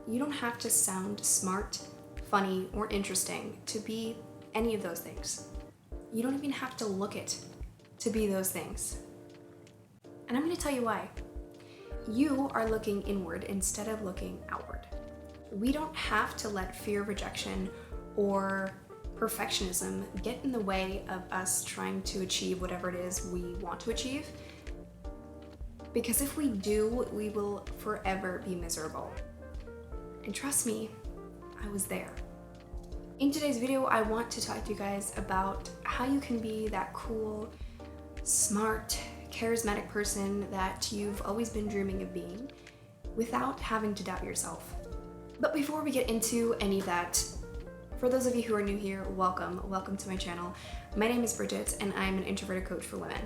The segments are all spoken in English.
You don't have to sound smart, funny, or interesting to be any of those things. You don't even have to look it to be those things. And I'm going to tell you why. You are looking inward instead of looking outward. We don't have to let fear of rejection or perfectionism get in the way of us trying to achieve whatever it is we want to achieve. Because if we do, we will forever be miserable. And trust me, I was there. In today's video, I want to talk to you guys about how you can be that cool, smart, charismatic person that you've always been dreaming of being without having to doubt yourself. But before we get into any of that, for those of you who are new here, welcome to my channel. My name is Bridget and I'm an introverted coach for women.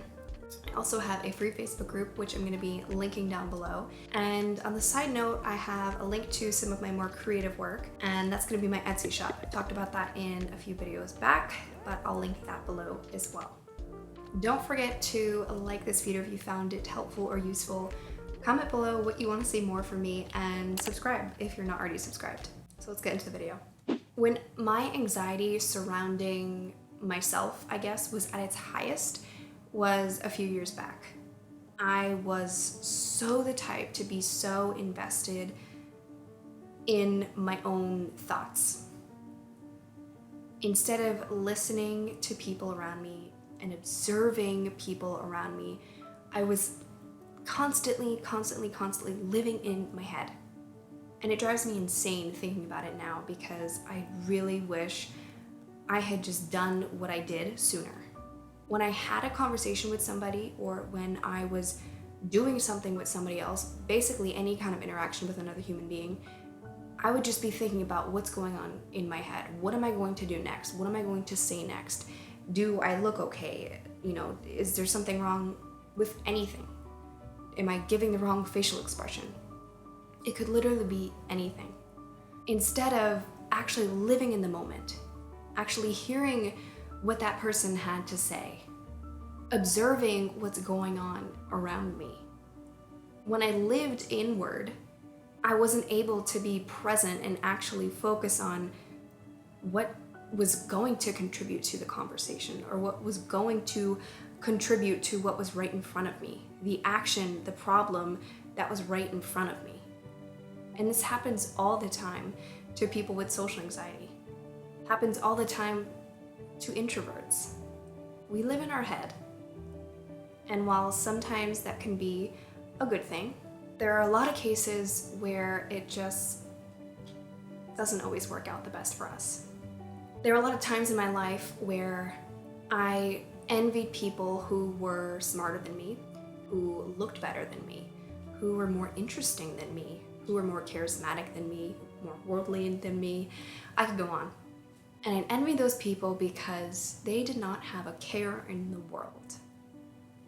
I also have a free Facebook group, which I'm going to be linking down below. And on the side note, I have a link to some of my more creative work, and that's going to be my Etsy shop. I talked about that in a few videos back, but I'll link that below as well. Don't forget to like this video if you found it helpful or useful. Comment below what you want to see more from me, and subscribe if you're not already subscribed. So let's get into the video. When my anxiety surrounding myself, I guess, was at its highest, was a few years back. I was so the type to be so invested in my own thoughts. Instead of listening to people around me and observing people around me, I was constantly living in my head. And it drives me insane thinking about it now, because I really wish I had just done what I did sooner. When I had a conversation with somebody, or when I was doing something with somebody else, basically any kind of interaction with another human being, I would just be thinking about what's going on in my head. What am I going to do next? What am I going to say next? Do I look okay? You know, is there something wrong with anything? Am I giving the wrong facial expression? It could literally be anything. Instead of actually living in the moment, actually hearing what that person had to say, observing what's going on around me. When I lived inward, I wasn't able to be present and actually focus on what was going to contribute to the conversation, or what was going to contribute to what was right in front of me, the action, the problem that was right in front of me. And this happens all the time to people with social anxiety. It happens all the time to introverts. We live in our head. And while sometimes that can be a good thing, there are a lot of cases where it just doesn't always work out the best for us. There are a lot of times in my life where I envied people who were smarter than me, who looked better than me, who were more interesting than me, who were more charismatic than me, more worldly than me. I could go on. And I envied those people because they did not have a care in the world.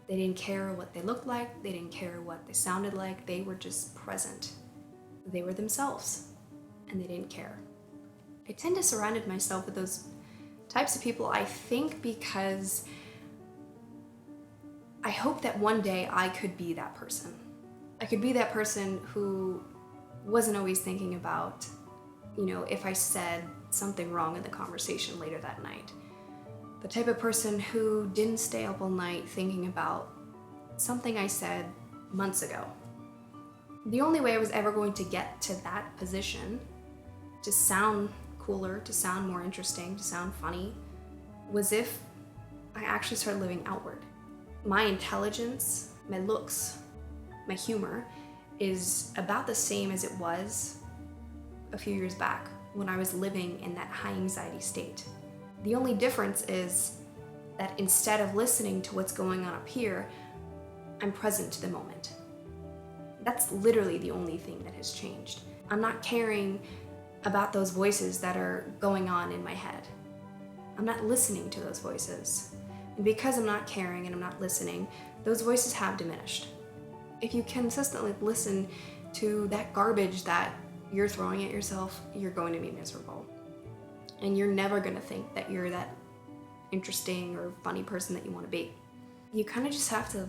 They didn't care what they looked like. They didn't care what they sounded like. They were just present. They were themselves, and they didn't care. I tend to surround myself with those types of people, I think, because I hope that one day I could be that person. I could be that person who wasn't always thinking about, if I said something wrong in the conversation later that night. The type of person who didn't stay up all night thinking about something I said months ago. The only way I was ever going to get to that position, to sound cooler, to sound more interesting, to sound funny, was if I actually started living outward. My intelligence, my looks, my humor is about the same as it was a few years back when I was living in that high anxiety state. The only difference is that instead of listening to what's going on up here, I'm present to the moment. That's literally the only thing that has changed. I'm not caring about those voices that are going on in my head. I'm not listening to those voices. And because I'm not caring and I'm not listening, those voices have diminished. If you consistently listen to that garbage that you're throwing at yourself, you're going to be miserable. And you're never going to think that you're that interesting or funny person that you want to be. You kind of just have to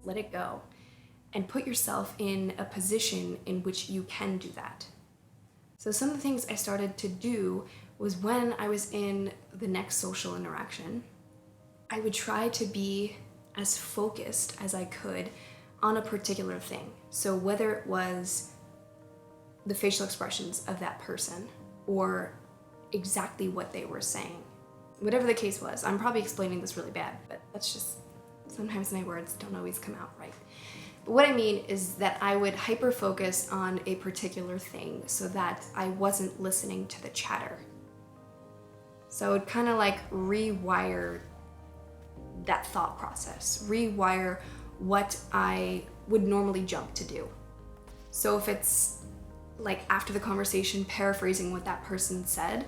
let it go and put yourself in a position in which you can do that. So some of the things I started to do was when I was in the next social interaction, I would try to be as focused as I could on a particular thing. So whether it was the facial expressions of that person or exactly what they were saying, whatever the case was. I'm probably explaining this really bad, but that's just, sometimes my words don't always come out right. But what I mean is that I would hyper focus on a particular thing so that I wasn't listening to the chatter. So I would kind of like rewire that thought process, rewire what I would normally jump to do. So if it's like after the conversation paraphrasing what that person said,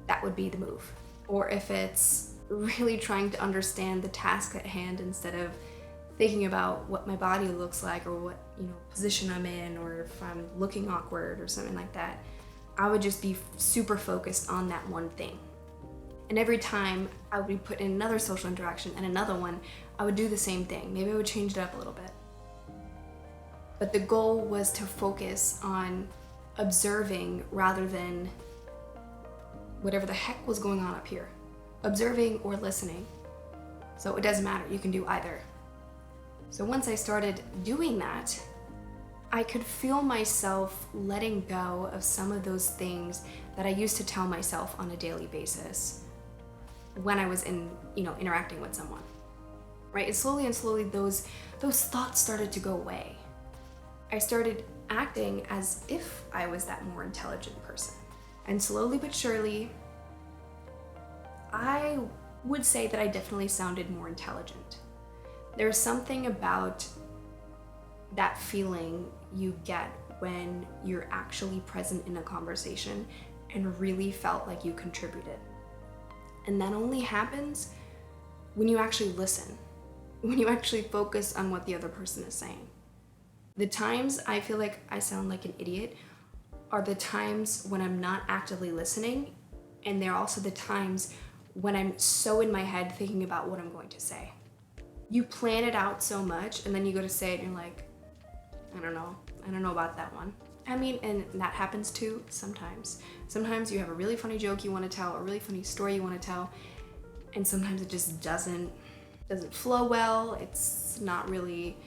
that would be the move. Or if it's really trying to understand the task at hand instead of thinking about what my body looks like or what, position I'm in, or if I'm looking awkward or something like that, I would just be super focused on that one thing. And every time I would be put in another social interaction and another one, I would do the same thing. Maybe I would change it up a little bit. But the goal was to focus on observing rather than whatever the heck was going on up here. Observing or listening. So it doesn't matter, you can do either. So once I started doing that, I could feel myself letting go of some of those things that I used to tell myself on a daily basis when I was interacting with someone. Right? And slowly those thoughts started to go away. I started acting as if I was that more intelligent person. And slowly but surely, I would say that I definitely sounded more intelligent. There's something about that feeling you get when you're actually present in a conversation and really felt like you contributed. And that only happens when you actually listen, when you actually focus on what the other person is saying. The times I feel like I sound like an idiot are the times when I'm not actively listening, and they're also the times when I'm so in my head thinking about what I'm going to say. You plan it out so much, and then you go to say it and you're like, I don't know about that one. I mean, and that happens too sometimes. Sometimes you have a really funny joke you want to tell, a really funny story you want to tell, and sometimes it just doesn't flow well. It's not really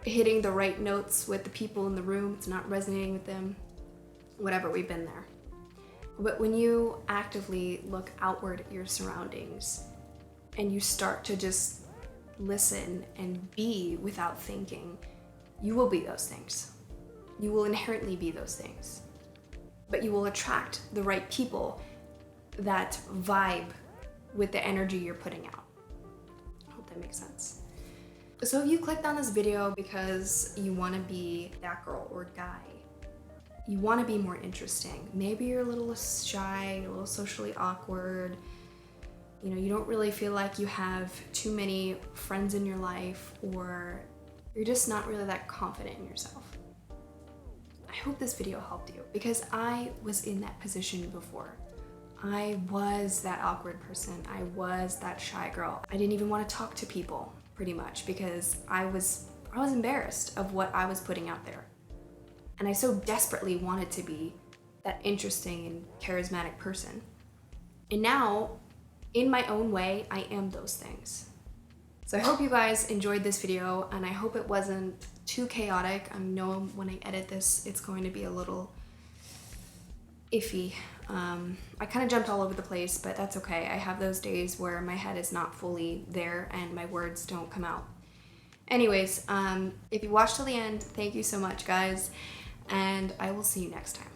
hitting the right notes with the people in the room. It's not resonating with them. Whatever, we've been there. But when you actively look outward at your surroundings and you start to just listen and be without thinking, you will be those things. You will inherently be those things. But you will attract the right people that vibe with the energy you're putting out. I hope that makes sense. So if you clicked on this video because you want to be that girl or guy, you want to be more interesting, maybe you're a little shy, a little socially awkward, you don't really feel like you have too many friends in your life, or you're just not really that confident in yourself. I hope this video helped you, because I was in that position before. I was that awkward person. I was that shy girl. I didn't even want to talk to people, pretty much, because I was embarrassed of what I was putting out there. And I so desperately wanted to be that interesting and charismatic person. And now, in my own way, I am those things. So I hope you guys enjoyed this video, and I hope it wasn't too chaotic. I know when I edit this, it's going to be a little iffy. I kind of jumped all over the place, but that's okay. I have those days where my head is not fully there and my words don't come out. Anyways, if you watched till the end, thank you so much, guys, and I will see you next time.